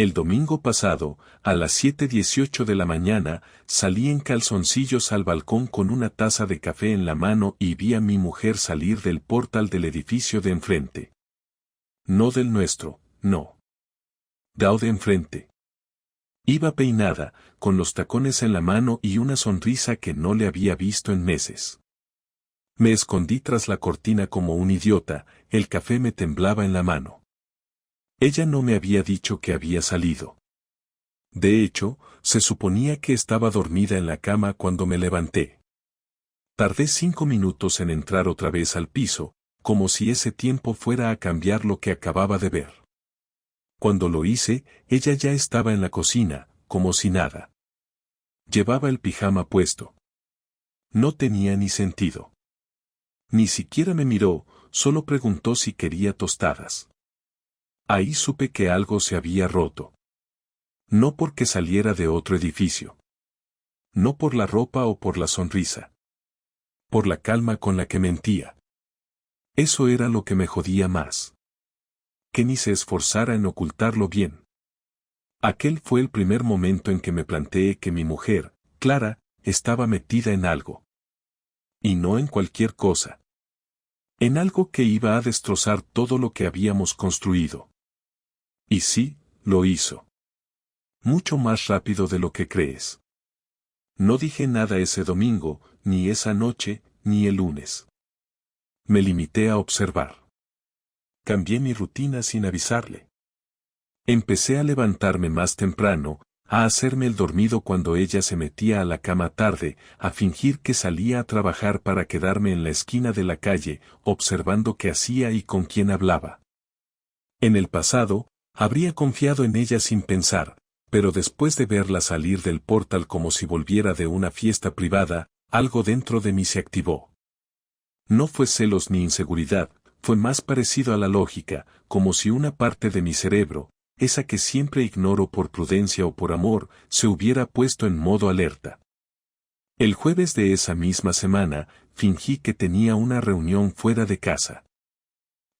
El domingo pasado, a las 7:18 de la mañana, salí en calzoncillos al balcón con una taza de café en la mano y vi a mi mujer salir del portal del edificio de enfrente. No del nuestro, no. De enfrente. Iba peinada, con los tacones en la mano y una sonrisa que no le había visto en meses. Me escondí tras la cortina como un idiota, el café me temblaba en la mano. Ella no me había dicho que había salido. De hecho, se suponía que estaba dormida en la cama cuando me levanté. Tardé 5 minutos en entrar otra vez al piso, como si ese tiempo fuera a cambiar lo que acababa de ver. Cuando lo hice, ella ya estaba en la cocina, como si nada. Llevaba el pijama puesto. No tenía ni sentido. Ni siquiera me miró, solo preguntó si quería tostadas. Ahí supe que algo se había roto. No porque saliera de otro edificio. No por la ropa o por la sonrisa. Por la calma con la que mentía. Eso era lo que me jodía más. Que ni se esforzara en ocultarlo bien. Aquel fue el primer momento en que me planteé que mi mujer, Clara, estaba metida en algo. Y no en cualquier cosa. En algo que iba a destrozar todo lo que habíamos construido. Y sí, lo hizo. Mucho más rápido de lo que crees. No dije nada ese domingo, ni esa noche, ni el lunes. Me limité a observar. Cambié mi rutina sin avisarle. Empecé a levantarme más temprano, a hacerme el dormido cuando ella se metía a la cama tarde, a fingir que salía a trabajar para quedarme en la esquina de la calle, observando qué hacía y con quién hablaba. En el pasado, habría confiado en ella sin pensar, pero después de verla salir del portal como si volviera de una fiesta privada, algo dentro de mí se activó. No fue celos ni inseguridad, fue más parecido a la lógica, como si una parte de mi cerebro, esa que siempre ignoro por prudencia o por amor, se hubiera puesto en modo alerta. El jueves de esa misma semana, fingí que tenía una reunión fuera de casa.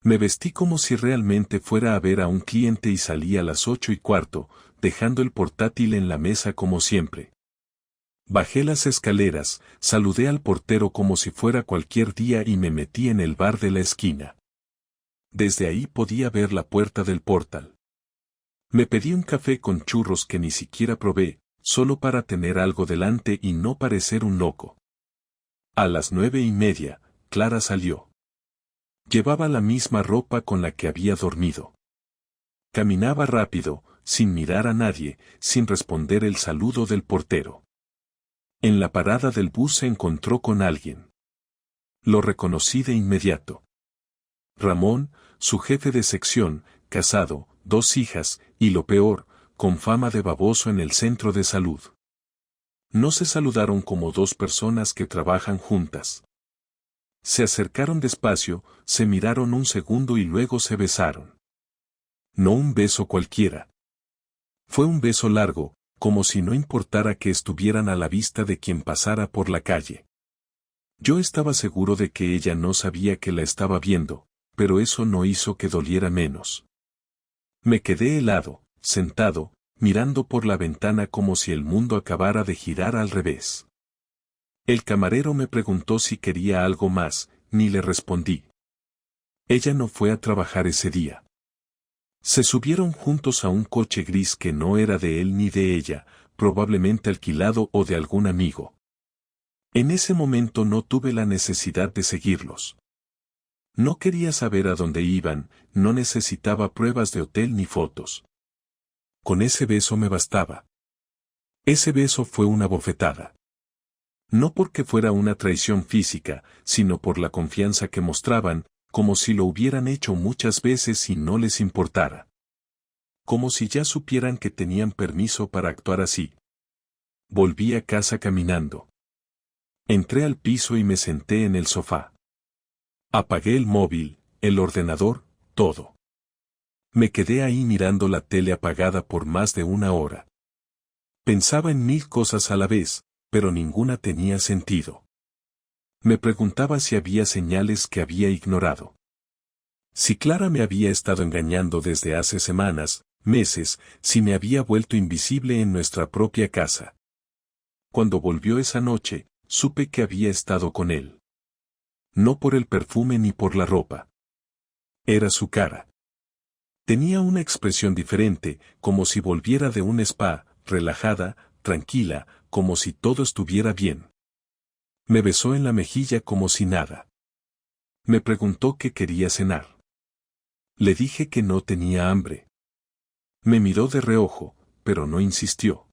Me vestí como si realmente fuera a ver a un cliente y salí a las 8:15, dejando el portátil en la mesa como siempre. Bajé las escaleras, saludé al portero como si fuera cualquier día y me metí en el bar de la esquina. Desde ahí podía ver la puerta del portal. Me pedí un café con churros que ni siquiera probé, solo para tener algo delante y no parecer un loco. A las 9:30, Clara salió. Llevaba la misma ropa con la que había dormido. Caminaba rápido, sin mirar a nadie, sin responder el saludo del portero. En la parada del bus se encontró con alguien. Lo reconocí de inmediato. Ramón, su jefe de sección, casado, 2 hijas, y lo peor, con fama de baboso en el centro de salud. No se saludaron como 2 personas que trabajan juntas. Se acercaron despacio, se miraron un segundo y luego se besaron. No un beso cualquiera. Fue un beso largo, como si no importara que estuvieran a la vista de quien pasara por la calle. Yo estaba seguro de que ella no sabía que la estaba viendo, pero eso no hizo que doliera menos. Me quedé helado, sentado, mirando por la ventana como si el mundo acabara de girar al revés. El camarero me preguntó si quería algo más, ni le respondí. Ella no fue a trabajar ese día. Se subieron juntos a un coche gris que no era de él ni de ella, probablemente alquilado o de algún amigo. En ese momento no tuve la necesidad de seguirlos. No quería saber a dónde iban, no necesitaba pruebas de hotel ni fotos. Con ese beso me bastaba. Ese beso fue una bofetada. No porque fuera una traición física, sino por la confianza que mostraban, como si lo hubieran hecho muchas veces y no les importara. Como si ya supieran que tenían permiso para actuar así. Volví a casa caminando. Entré al piso y me senté en el sofá. Apagué el móvil, el ordenador, todo. Me quedé ahí mirando la tele apagada por más de 1 hora. Pensaba en 1000 cosas a la vez, pero ninguna tenía sentido. Me preguntaba si había señales que había ignorado. Si Clara me había estado engañando desde hace semanas, meses, si me había vuelto invisible en nuestra propia casa. Cuando volvió esa noche, supe que había estado con él. No por el perfume ni por la ropa. Era su cara. Tenía una expresión diferente, como si volviera de un spa, relajada, tranquila, como si todo estuviera bien. Me besó en la mejilla como si nada. Me preguntó qué quería cenar. Le dije que no tenía hambre. Me miró de reojo, pero no insistió.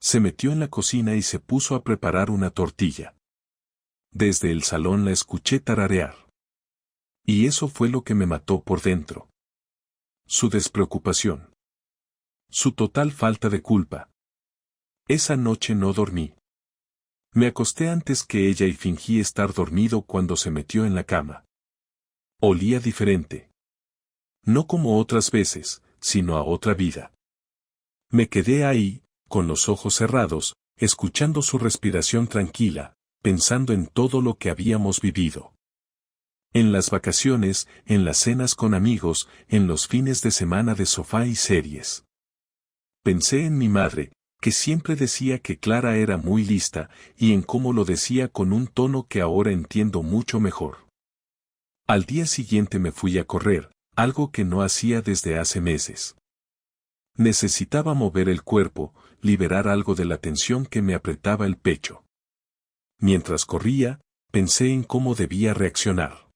Se metió en la cocina y se puso a preparar una tortilla. Desde el salón la escuché tararear. Y eso fue lo que me mató por dentro. Su despreocupación. Su total falta de culpa. Esa noche no dormí. Me acosté antes que ella y fingí estar dormido cuando se metió en la cama. Olía diferente. No como otras veces, sino a otra vida. Me quedé ahí, con los ojos cerrados, escuchando su respiración tranquila, pensando en todo lo que habíamos vivido. En las vacaciones, en las cenas con amigos, en los fines de semana de sofá y series. Pensé en mi madre, que siempre decía que Clara era muy lista, y en cómo lo decía con un tono que ahora entiendo mucho mejor. Al día siguiente me fui a correr, algo que no hacía desde hace meses. Necesitaba mover el cuerpo, liberar algo de la tensión que me apretaba el pecho. Mientras corría, pensé en cómo debía reaccionar.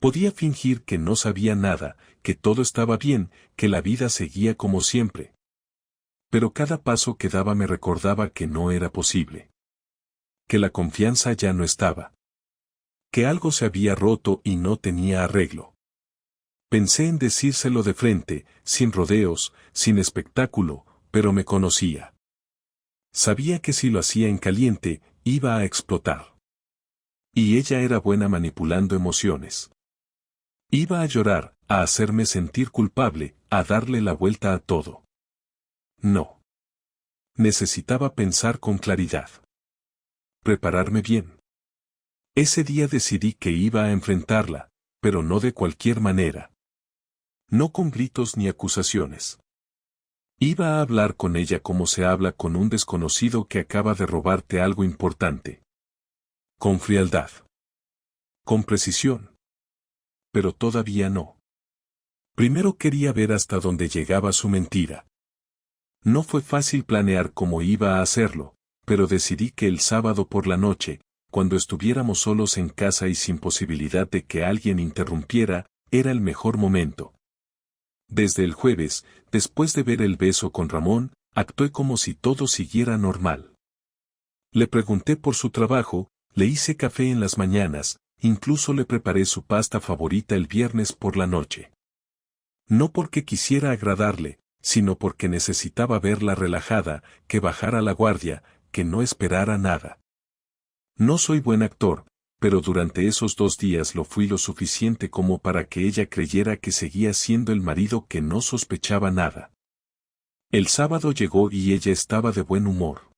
Podía fingir que no sabía nada, que todo estaba bien, que la vida seguía como siempre. Pero cada paso que daba me recordaba que no era posible. Que la confianza ya no estaba. Que algo se había roto y no tenía arreglo. Pensé en decírselo de frente, sin rodeos, sin espectáculo, pero me conocía. Sabía que si lo hacía en caliente, iba a explotar. Y ella era buena manipulando emociones. Iba a llorar, a hacerme sentir culpable, a darle la vuelta a todo. No. Necesitaba pensar con claridad. Prepararme bien. Ese día decidí que iba a enfrentarla, pero no de cualquier manera. No con gritos ni acusaciones. Iba a hablar con ella como se habla con un desconocido que acaba de robarte algo importante. Con frialdad. Con precisión. Pero todavía no. Primero quería ver hasta dónde llegaba su mentira. No fue fácil planear cómo iba a hacerlo, pero decidí que el sábado por la noche, cuando estuviéramos solos en casa y sin posibilidad de que alguien interrumpiera, era el mejor momento. Desde el jueves, después de ver el beso con Ramón, actué como si todo siguiera normal. Le pregunté por su trabajo, le hice café en las mañanas, incluso le preparé su pasta favorita el viernes por la noche. No porque quisiera agradarle, sino porque necesitaba verla relajada, que bajara la guardia, que no esperara nada. No soy buen actor, pero durante esos 2 días lo fui lo suficiente como para que ella creyera que seguía siendo el marido que no sospechaba nada. El sábado llegó y ella estaba de buen humor.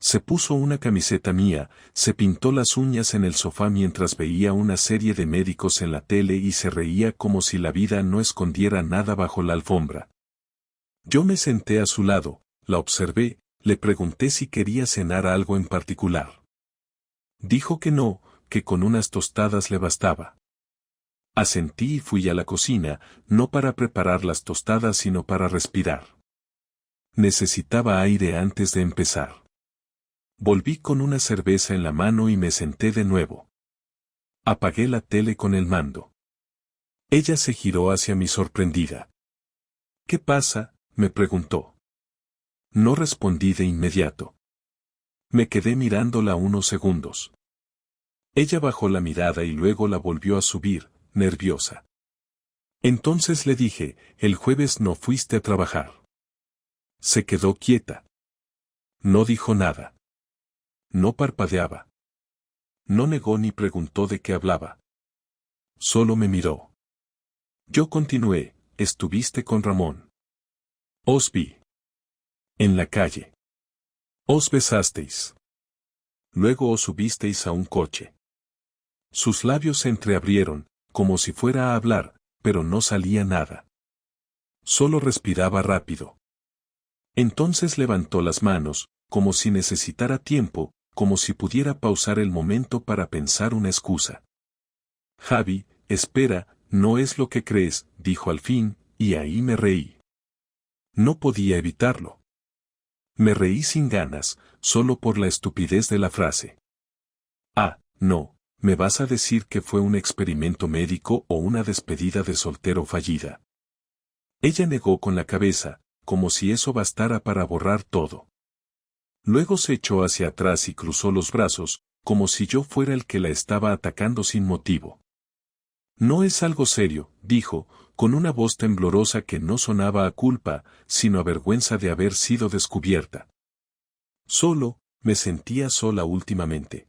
Se puso una camiseta mía, se pintó las uñas en el sofá mientras veía una serie de médicos en la tele y se reía como si la vida no escondiera nada bajo la alfombra. Yo me senté a su lado, la observé, le pregunté si quería cenar algo en particular. Dijo que no, que con unas tostadas le bastaba. Asentí y fui a la cocina, no para preparar las tostadas sino para respirar. Necesitaba aire antes de empezar. Volví con una cerveza en la mano y me senté de nuevo. Apagué la tele con el mando. Ella se giró hacia mí sorprendida. ¿Qué pasa?, me preguntó. No respondí de inmediato. Me quedé mirándola unos segundos. Ella bajó la mirada y luego la volvió a subir, nerviosa. Entonces le dije, el jueves no fuiste a trabajar. Se quedó quieta. No dijo nada. No parpadeaba. No negó ni preguntó de qué hablaba. Solo me miró. Yo continué, estuviste con Ramón. Os vi. En la calle. Os besasteis. Luego os subisteis a un coche. Sus labios se entreabrieron, como si fuera a hablar, pero no salía nada. Solo respiraba rápido. Entonces levantó las manos, como si necesitara tiempo, como si pudiera pausar el momento para pensar una excusa. Javi, espera, no es lo que crees, dijo al fin, y ahí me reí. No podía evitarlo. Me reí sin ganas, solo por la estupidez de la frase. Ah, no, ¿me vas a decir que fue un experimento médico o una despedida de soltero fallida? Ella negó con la cabeza, como si eso bastara para borrar todo. Luego se echó hacia atrás y cruzó los brazos, como si yo fuera el que la estaba atacando sin motivo. No es algo serio, dijo, con una voz temblorosa que no sonaba a culpa, sino a vergüenza de haber sido descubierta. Solo, me sentía sola últimamente.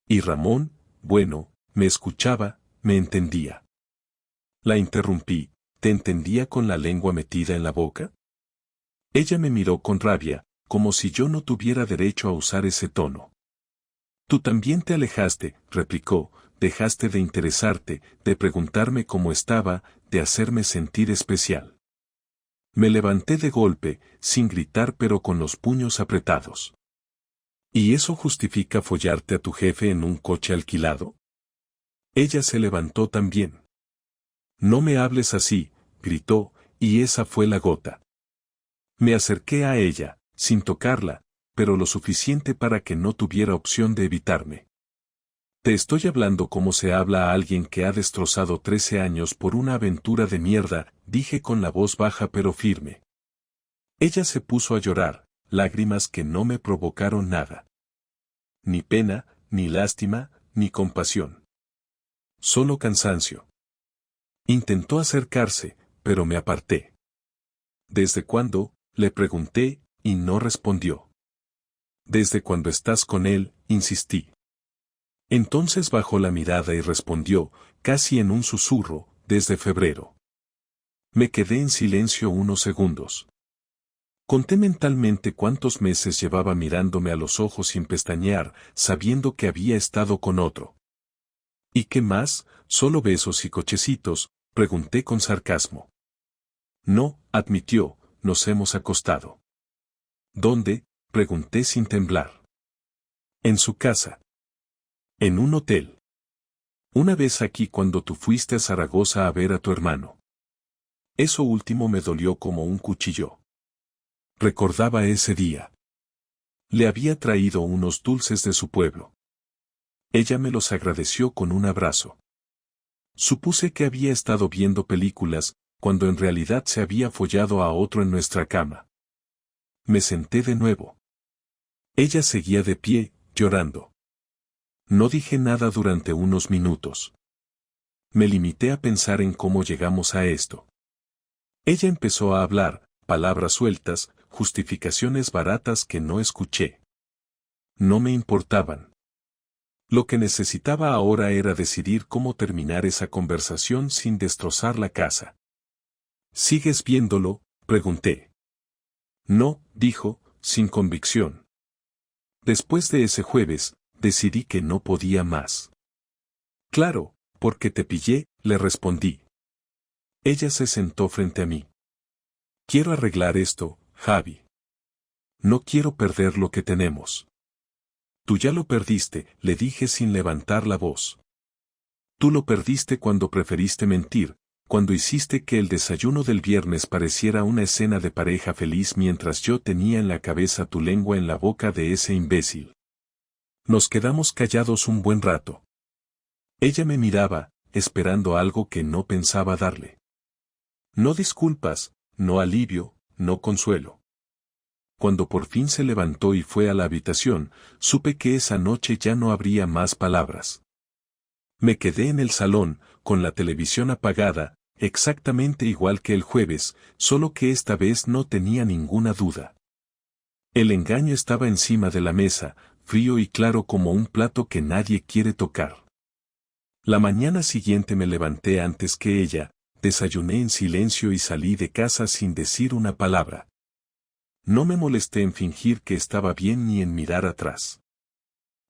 Y Ramón, bueno, me escuchaba, me entendía. La interrumpí, ¿te entendía con la lengua metida en la boca? Ella me miró con rabia, como si yo no tuviera derecho a usar ese tono. Tú también te alejaste, replicó, dejaste de interesarte, de preguntarme cómo estaba, de hacerme sentir especial. Me levanté de golpe, sin gritar pero con los puños apretados. ¿Y eso justifica follarte a tu jefe en un coche alquilado? Ella se levantó también. No me hables así, gritó, y esa fue la gota. Me acerqué a ella, sin tocarla, pero lo suficiente para que no tuviera opción de evitarme. Te estoy hablando como se habla a alguien que ha destrozado 13 años por una aventura de mierda, dije con la voz baja pero firme. Ella se puso a llorar, lágrimas que no me provocaron nada. Ni pena, ni lástima, ni compasión. Solo cansancio. Intentó acercarse, pero me aparté. ¿Desde cuándo?, le pregunté, y no respondió. Desde cuando estás con él, insistí. Entonces bajó la mirada y respondió, casi en un susurro, desde febrero. Me quedé en silencio unos segundos. Conté mentalmente cuántos meses llevaba mirándome a los ojos sin pestañear, sabiendo que había estado con otro. ¿Y qué más? ¿Solo besos y cochecitos?, pregunté con sarcasmo. No, admitió, nos hemos acostado. ¿Dónde?, pregunté sin temblar. En su casa. En un hotel. Una vez aquí cuando tú fuiste a Zaragoza a ver a tu hermano. Eso último me dolió como un cuchillo. Recordaba ese día. Le había traído unos dulces de su pueblo. Ella me los agradeció con un abrazo. Supuse que había estado viendo películas, cuando en realidad se había follado a otro en nuestra cama. Me senté de nuevo. Ella seguía de pie, llorando. No dije nada durante unos minutos. Me limité a pensar en cómo llegamos a esto. Ella empezó a hablar, palabras sueltas, justificaciones baratas que no escuché. No me importaban. Lo que necesitaba ahora era decidir cómo terminar esa conversación sin destrozar la casa. ¿Sigues viéndolo?, pregunté. No, dijo, sin convicción. Después de ese jueves, decidí que no podía más. Claro, porque te pillé, le respondí. Ella se sentó frente a mí. Quiero arreglar esto, Javi. No quiero perder lo que tenemos. Tú ya lo perdiste, le dije sin levantar la voz. Tú lo perdiste cuando preferiste mentir, cuando hiciste que el desayuno del viernes pareciera una escena de pareja feliz mientras yo tenía en la cabeza tu lengua en la boca de ese imbécil. Nos quedamos callados un buen rato. Ella me miraba, esperando algo que no pensaba darle. No disculpas, no alivio, no consuelo. Cuando por fin se levantó y fue a la habitación, supe que esa noche ya no habría más palabras. Me quedé en el salón, con la televisión apagada, exactamente igual que el jueves, solo que esta vez no tenía ninguna duda. El engaño estaba encima de la mesa, frío y claro como un plato que nadie quiere tocar. La mañana siguiente me levanté antes que ella, desayuné en silencio y salí de casa sin decir una palabra. No me molesté en fingir que estaba bien ni en mirar atrás.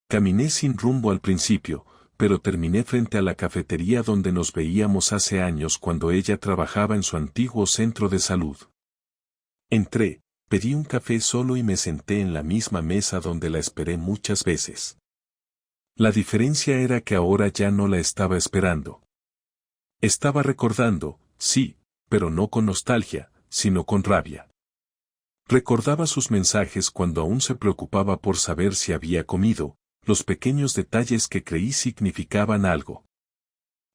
Caminé sin rumbo al principio, pero terminé frente a la cafetería donde nos veíamos hace años cuando ella trabajaba en su antiguo centro de salud. Entré, pedí un café solo y me senté en la misma mesa donde la esperé muchas veces. La diferencia era que ahora ya no la estaba esperando. Estaba recordando, sí, pero no con nostalgia, sino con rabia. Recordaba sus mensajes cuando aún se preocupaba por saber si había comido, los pequeños detalles que creí significaban algo.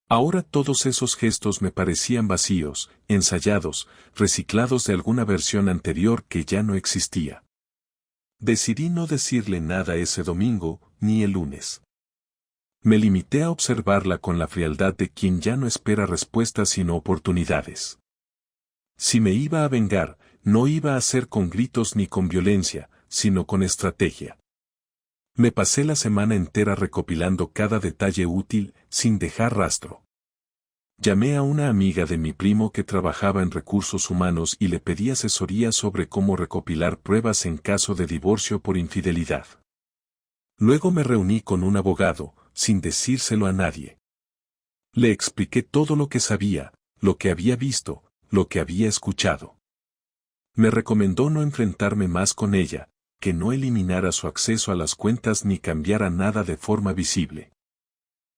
Ahora todos esos gestos me parecían vacíos, ensayados, reciclados de alguna versión anterior que ya no existía. Decidí no decirle nada ese domingo, ni el lunes. Me limité a observarla con la frialdad de quien ya no espera respuestas sino oportunidades. Si me iba a vengar, no iba a ser con gritos ni con violencia, sino con estrategia. Me pasé la semana entera recopilando cada detalle útil, sin dejar rastro. Llamé a una amiga de mi primo que trabajaba en recursos humanos y le pedí asesoría sobre cómo recopilar pruebas en caso de divorcio por infidelidad. Luego me reuní con un abogado, sin decírselo a nadie. Le expliqué todo lo que sabía, lo que había visto, lo que había escuchado. Me recomendó no enfrentarme más con ella, que no eliminara su acceso a las cuentas ni cambiara nada de forma visible.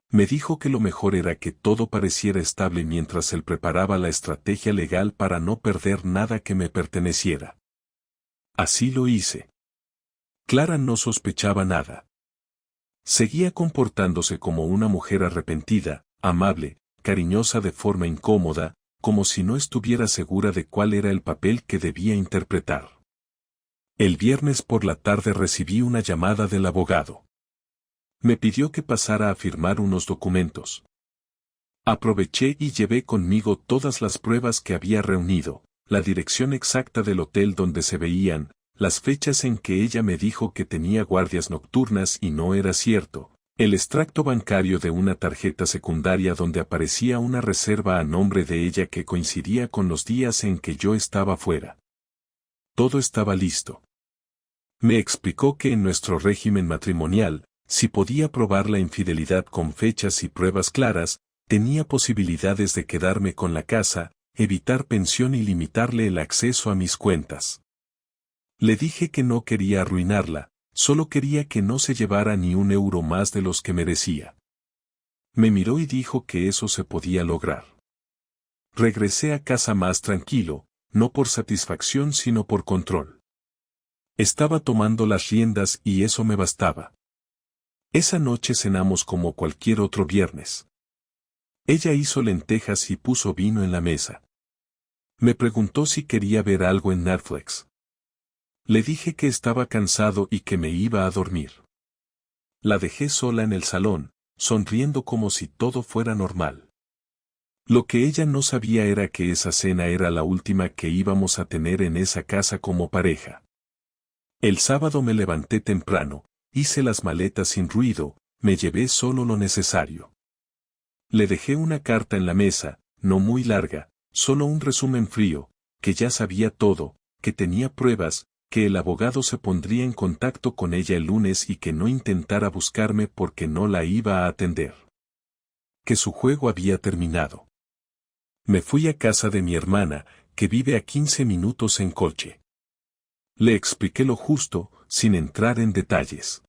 Me dijo que lo mejor era que todo pareciera estable mientras él preparaba la estrategia legal para no perder nada que me perteneciera. Así lo hice. Clara no sospechaba nada. Seguía comportándose como una mujer arrepentida, amable, cariñosa de forma incómoda, como si no estuviera segura de cuál era el papel que debía interpretar. El viernes por la tarde recibí una llamada del abogado. Me pidió que pasara a firmar unos documentos. Aproveché y llevé conmigo todas las pruebas que había reunido, la dirección exacta del hotel donde se veían, las fechas en que ella me dijo que tenía guardias nocturnas y no era cierto, el extracto bancario de una tarjeta secundaria donde aparecía una reserva a nombre de ella que coincidía con los días en que yo estaba fuera. Todo estaba listo. Me explicó que en nuestro régimen matrimonial, si podía probar la infidelidad con fechas y pruebas claras, tenía posibilidades de quedarme con la casa, evitar pensión y limitarle el acceso a mis cuentas. Le dije que no quería arruinarla, solo quería que no se llevara ni un euro más de los que merecía. Me miró y dijo que eso se podía lograr. Regresé a casa más tranquilo, no por satisfacción sino por control. Estaba tomando las riendas y eso me bastaba. Esa noche cenamos como cualquier otro viernes. Ella hizo lentejas y puso vino en la mesa. Me preguntó si quería ver algo en Netflix. Le dije que estaba cansado y que me iba a dormir. La dejé sola en el salón, sonriendo como si todo fuera normal. Lo que ella no sabía era que esa cena era la última que íbamos a tener en esa casa como pareja. El sábado me levanté temprano, hice las maletas sin ruido, me llevé solo lo necesario. Le dejé una carta en la mesa, no muy larga, solo un resumen frío, que ya sabía todo, que tenía pruebas, que el abogado se pondría en contacto con ella el lunes y que no intentara buscarme porque no la iba a atender. Que su juego había terminado. Me fui a casa de mi hermana, que vive a 15 minutos en coche. Le expliqué lo justo, sin entrar en detalles.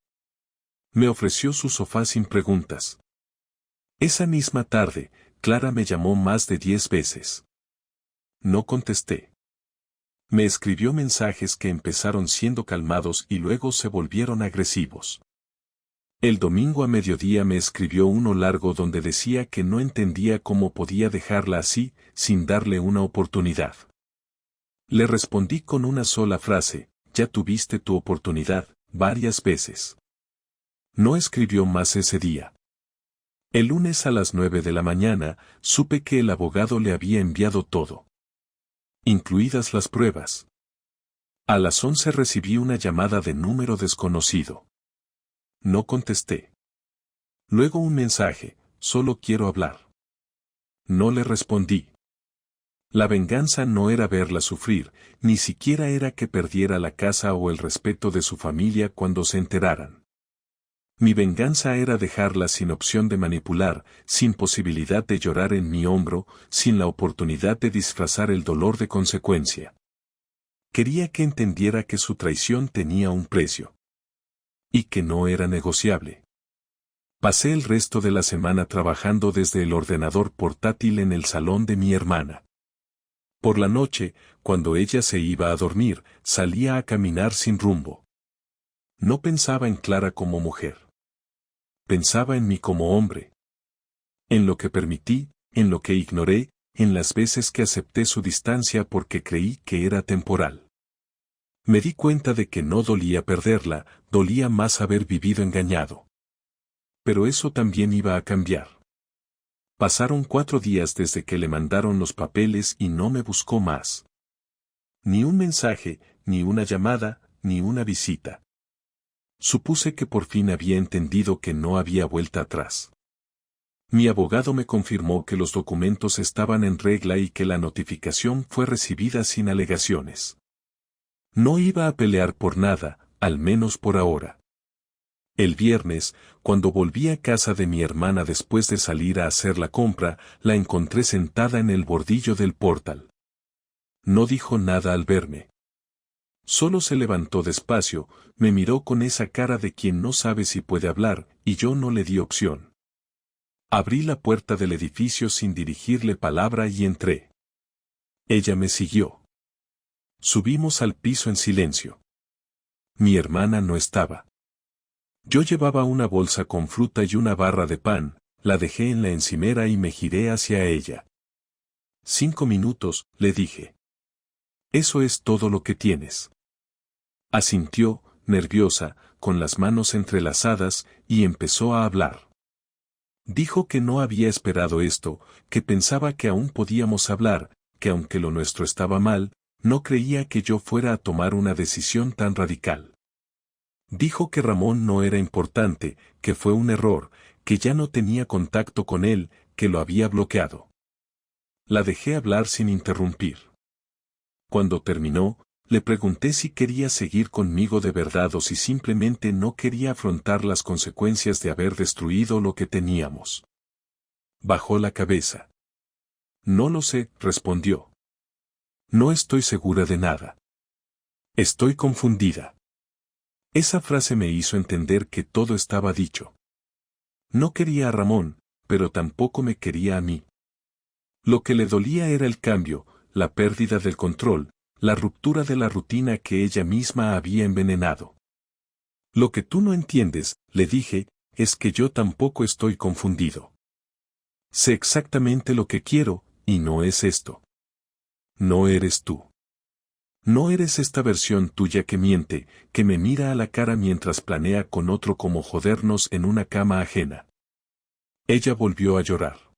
Me ofreció su sofá sin preguntas. Esa misma tarde, Clara me llamó más de 10 veces. No contesté. Me escribió mensajes que empezaron siendo calmados y luego se volvieron agresivos. El domingo a mediodía me escribió uno largo donde decía que no entendía cómo podía dejarla así, sin darle una oportunidad. Le respondí con una sola frase: ya tuviste tu oportunidad, varias veces. No escribió más ese día. El lunes a las 9 de la mañana, supe que el abogado le había enviado todo, incluidas las pruebas. A las 11 recibí una llamada de número desconocido. No contesté. Luego un mensaje: solo quiero hablar. No le respondí. La venganza no era verla sufrir, ni siquiera era que perdiera la casa o el respeto de su familia cuando se enteraran. Mi venganza era dejarla sin opción de manipular, sin posibilidad de llorar en mi hombro, sin la oportunidad de disfrazar el dolor de consecuencia. Quería que entendiera que su traición tenía un precio. Y que no era negociable. Pasé el resto de la semana trabajando desde el ordenador portátil en el salón de mi hermana. Por la noche, cuando ella se iba a dormir, salía a caminar sin rumbo. No pensaba en Clara como mujer. Pensaba en mí como hombre. En lo que permití, en lo que ignoré, en las veces que acepté su distancia porque creí que era temporal. Me di cuenta de que no dolía perderla, dolía más haber vivido engañado. Pero eso también iba a cambiar. Pasaron 4 días desde que le mandaron los papeles y no me buscó más. Ni un mensaje, ni una llamada, ni una visita. Supuse que por fin había entendido que no había vuelta atrás. Mi abogado me confirmó que los documentos estaban en regla y que la notificación fue recibida sin alegaciones. No iba a pelear por nada, al menos por ahora. El viernes, cuando volví a casa de mi hermana después de salir a hacer la compra, la encontré sentada en el bordillo del portal. No dijo nada al verme. Solo se levantó despacio, me miró con esa cara de quien no sabe si puede hablar, y yo no le di opción. Abrí la puerta del edificio sin dirigirle palabra y entré. Ella me siguió. Subimos al piso en silencio. Mi hermana no estaba. Yo llevaba una bolsa con fruta y una barra de pan, la dejé en la encimera y me giré hacia ella. 5 minutos, le dije. Eso es todo lo que tienes. Asintió, nerviosa, con las manos entrelazadas, y empezó a hablar. Dijo que no había esperado esto, que pensaba que aún podíamos hablar, que aunque lo nuestro estaba mal, no creía que yo fuera a tomar una decisión tan radical. Dijo que Ramón no era importante, que fue un error, que ya no tenía contacto con él, que lo había bloqueado. La dejé hablar sin interrumpir. Cuando terminó, le pregunté si quería seguir conmigo de verdad o si simplemente no quería afrontar las consecuencias de haber destruido lo que teníamos. Bajó la cabeza. No lo sé, respondió. No estoy segura de nada. Estoy confundida. Esa frase me hizo entender que todo estaba dicho. No quería a Ramón, pero tampoco me quería a mí. Lo que le dolía era el cambio, la pérdida del control, la ruptura de la rutina que ella misma había envenenado. Lo que tú no entiendes, le dije, es que yo tampoco estoy confundido. Sé exactamente lo que quiero, y no es esto. No eres tú. No eres esta versión tuya que miente, que me mira a la cara mientras planea con otro cómo jodernos en una cama ajena. Ella volvió a llorar.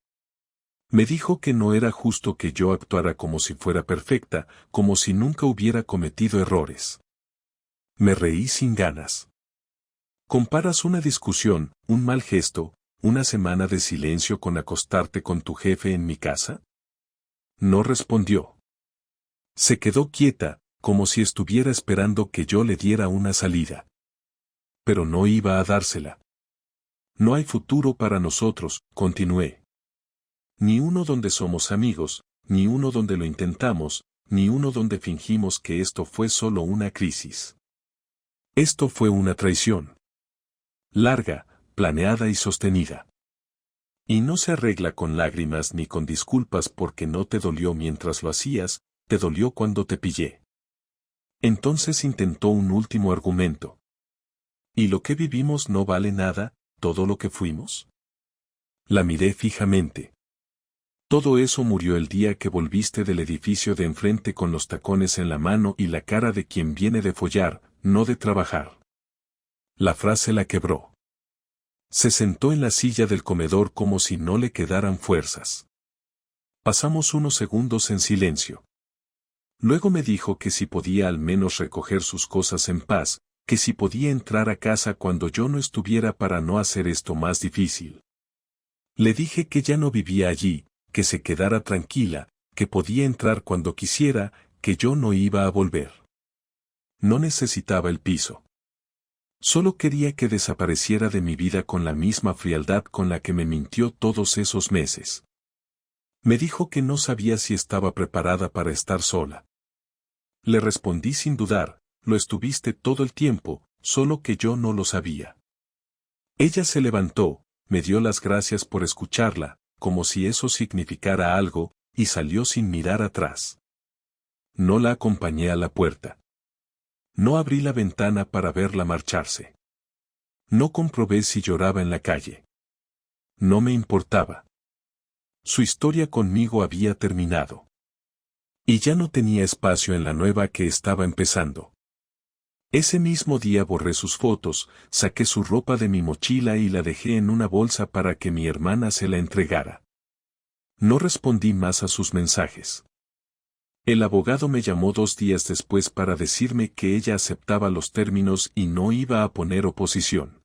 Me dijo que no era justo que yo actuara como si fuera perfecta, como si nunca hubiera cometido errores. Me reí sin ganas. ¿Comparas una discusión, un mal gesto, una semana de silencio con acostarte con tu jefe en mi casa? No respondió. Se quedó quieta, como si estuviera esperando que yo le diera una salida. Pero no iba a dársela. No hay futuro para nosotros, continué. Ni uno donde somos amigos, ni uno donde lo intentamos, ni uno donde fingimos que esto fue solo una crisis. Esto fue una traición. Larga, planeada y sostenida. Y no se arregla con lágrimas ni con disculpas porque no te dolió mientras lo hacías, te dolió cuando te pillé. Entonces intentó un último argumento. ¿Y lo que vivimos no vale nada, todo lo que fuimos? La miré fijamente. Todo eso murió el día que volviste del edificio de enfrente con los tacones en la mano y la cara de quien viene de follar, no de trabajar. La frase la quebró. Se sentó en la silla del comedor como si no le quedaran fuerzas. Pasamos unos segundos en silencio. Luego me dijo que si podía al menos recoger sus cosas en paz, que si podía entrar a casa cuando yo no estuviera para no hacer esto más difícil. Le dije que ya no vivía allí, que se quedara tranquila, que podía entrar cuando quisiera, que yo no iba a volver. No necesitaba el piso. Solo quería que desapareciera de mi vida con la misma frialdad con la que me mintió todos esos meses. Me dijo que no sabía si estaba preparada para estar sola. Le respondí sin dudar, lo estuviste todo el tiempo, solo que yo no lo sabía. Ella se levantó, me dio las gracias por escucharla, como si eso significara algo, y salió sin mirar atrás. No la acompañé a la puerta. No abrí la ventana para verla marcharse. No comprobé si lloraba en la calle. No me importaba. Su historia conmigo había terminado. Y ya no tenía espacio en la nueva que estaba empezando. Ese mismo día borré sus fotos, saqué su ropa de mi mochila y la dejé en una bolsa para que mi hermana se la entregara. No respondí más a sus mensajes. El abogado me llamó 2 días después para decirme que ella aceptaba los términos y no iba a poner oposición.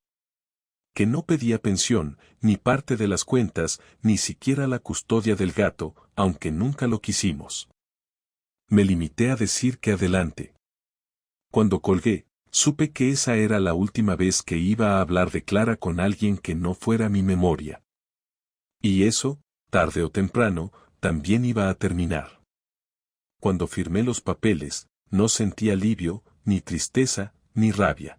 Que no pedía pensión, ni parte de las cuentas, ni siquiera la custodia del gato, aunque nunca lo quisimos. Me limité a decir que adelante. Cuando colgué, supe que esa era la última vez que iba a hablar de Clara con alguien que no fuera mi memoria. Y eso, tarde o temprano, también iba a terminar. Cuando firmé los papeles, no sentí alivio, ni tristeza, ni rabia.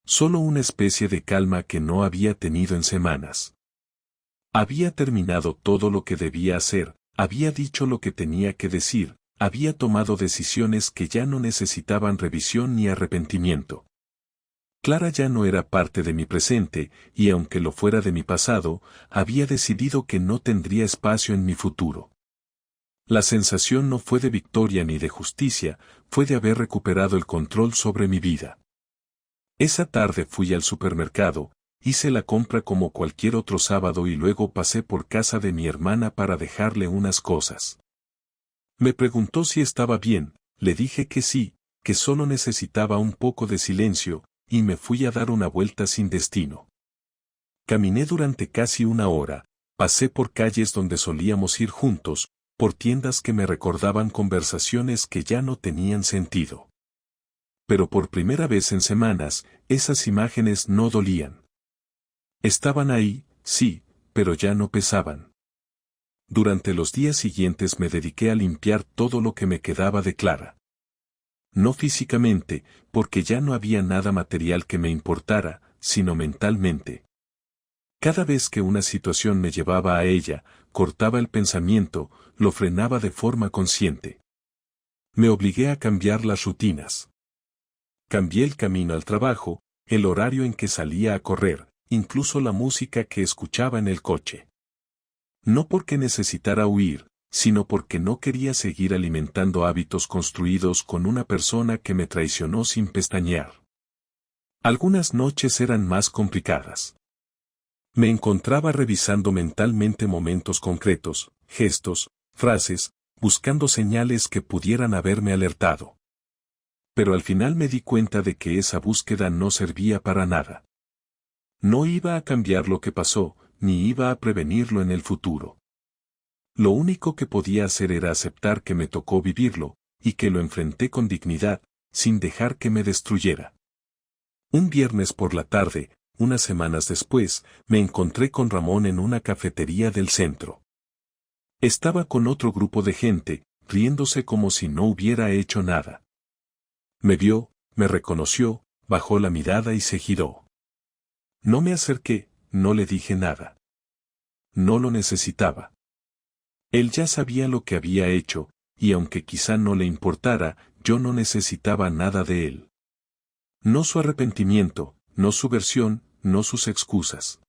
Solo una especie de calma que no había tenido en semanas. Había terminado todo lo que debía hacer, había dicho lo que tenía que decir, había tomado decisiones que ya no necesitaban revisión ni arrepentimiento. Clara ya no era parte de mi presente, y aunque lo fuera de mi pasado, había decidido que no tendría espacio en mi futuro. La sensación no fue de victoria ni de justicia, fue de haber recuperado el control sobre mi vida. Esa tarde fui al supermercado, hice la compra como cualquier otro sábado y luego pasé por casa de mi hermana para dejarle unas cosas. Me preguntó si estaba bien, le dije que sí, que solo necesitaba un poco de silencio, y me fui a dar una vuelta sin destino. Caminé durante casi 1 hora, pasé por calles donde solíamos ir juntos, por tiendas que me recordaban conversaciones que ya no tenían sentido. Pero por primera vez en semanas, esas imágenes no dolían. Estaban ahí, sí, pero ya no pesaban. Durante los días siguientes me dediqué a limpiar todo lo que me quedaba de Clara. No físicamente, porque ya no había nada material que me importara, sino mentalmente. Cada vez que una situación me llevaba a ella, cortaba el pensamiento, lo frenaba de forma consciente. Me obligué a cambiar las rutinas. Cambié el camino al trabajo, el horario en que salía a correr, incluso la música que escuchaba en el coche. No porque necesitara huir, sino porque no quería seguir alimentando hábitos construidos con una persona que me traicionó sin pestañear. Algunas noches eran más complicadas. Me encontraba revisando mentalmente momentos concretos, gestos, frases, buscando señales que pudieran haberme alertado. Pero al final me di cuenta de que esa búsqueda no servía para nada. No iba a cambiar lo que pasó, ni iba a prevenirlo en el futuro. Lo único que podía hacer era aceptar que me tocó vivirlo, y que lo enfrenté con dignidad, sin dejar que me destruyera. Un viernes por la tarde, unas semanas después, me encontré con Ramón en una cafetería del centro. Estaba con otro grupo de gente, riéndose como si no hubiera hecho nada. Me vio, me reconoció, bajó la mirada y se giró. No me acerqué, no le dije nada. No lo necesitaba. Él ya sabía lo que había hecho, y aunque quizá no le importara, yo no necesitaba nada de él. No su arrepentimiento, no su versión, no sus excusas.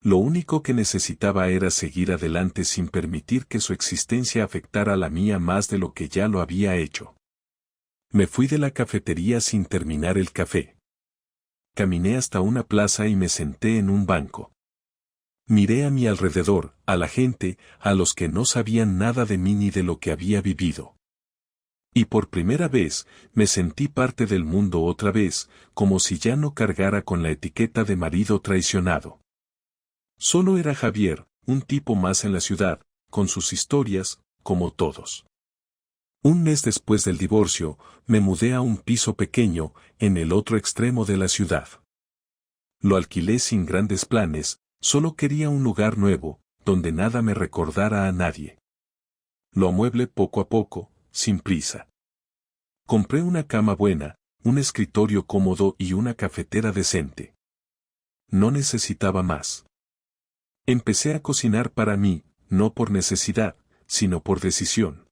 Lo único que necesitaba era seguir adelante sin permitir que su existencia afectara la mía más de lo que ya lo había hecho. Me fui de la cafetería sin terminar el café. Caminé hasta una plaza y me senté en un banco. Miré a mi alrededor, a la gente, a los que no sabían nada de mí ni de lo que había vivido. Y por primera vez, me sentí parte del mundo otra vez, como si ya no cargara con la etiqueta de marido traicionado. Solo era Javier, un tipo más en la ciudad, con sus historias, como todos. Un mes después del divorcio, me mudé a un piso pequeño, en el otro extremo de la ciudad. Lo alquilé sin grandes planes, solo quería un lugar nuevo, donde nada me recordara a nadie. Lo amueblé poco a poco, sin prisa. Compré una cama buena, un escritorio cómodo y una cafetera decente. No necesitaba más. Empecé a cocinar para mí, no por necesidad, sino por decisión.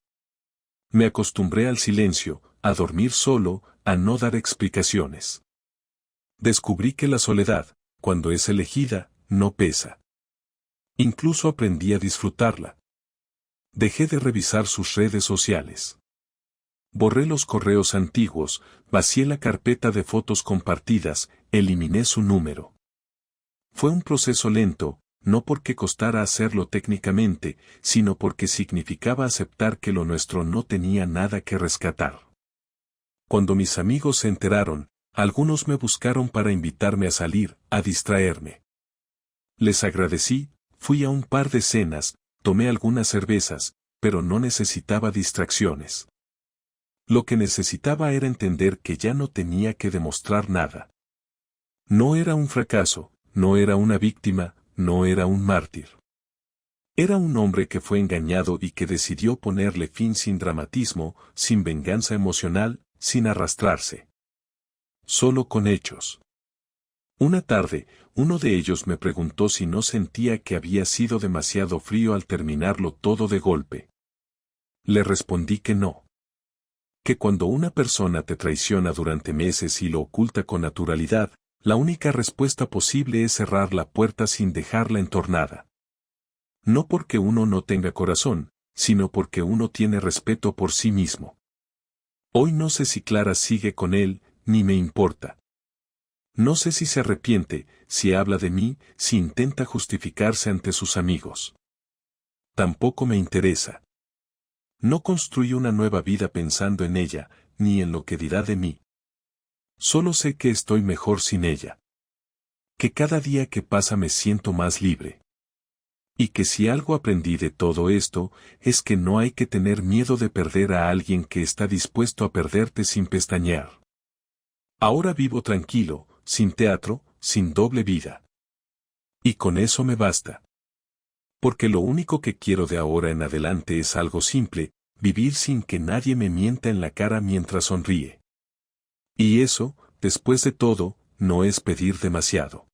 Me acostumbré al silencio, a dormir solo, a no dar explicaciones. Descubrí que la soledad, cuando es elegida, no pesa. Incluso aprendí a disfrutarla. Dejé de revisar sus redes sociales. Borré los correos antiguos, vacié la carpeta de fotos compartidas, eliminé su número. Fue un proceso lento, no porque costara hacerlo técnicamente, sino porque significaba aceptar que lo nuestro no tenía nada que rescatar. Cuando mis amigos se enteraron, algunos me buscaron para invitarme a salir, a distraerme. Les agradecí, fui a un par de cenas, tomé algunas cervezas, pero no necesitaba distracciones. Lo que necesitaba era entender que ya no tenía que demostrar nada. No era un fracaso, no era una víctima, no era un mártir. Era un hombre que fue engañado y que decidió ponerle fin sin dramatismo, sin venganza emocional, sin arrastrarse. Solo con hechos. Una tarde, uno de ellos me preguntó si no sentía que había sido demasiado frío al terminarlo todo de golpe. Le respondí que no. Que cuando una persona te traiciona durante meses y lo oculta con naturalidad, la única respuesta posible es cerrar la puerta sin dejarla entornada. No porque uno no tenga corazón, sino porque uno tiene respeto por sí mismo. Hoy no sé si Clara sigue con él, ni me importa. No sé si se arrepiente, si habla de mí, si intenta justificarse ante sus amigos. Tampoco me interesa. No construyo una nueva vida pensando en ella, ni en lo que dirá de mí. Solo sé que estoy mejor sin ella. Que cada día que pasa me siento más libre. Y que si algo aprendí de todo esto, es que no hay que tener miedo de perder a alguien que está dispuesto a perderte sin pestañear. Ahora vivo tranquilo, sin teatro, sin doble vida. Y con eso me basta. Porque lo único que quiero de ahora en adelante es algo simple, vivir sin que nadie me mienta en la cara mientras sonríe. Y eso, después de todo, no es pedir demasiado.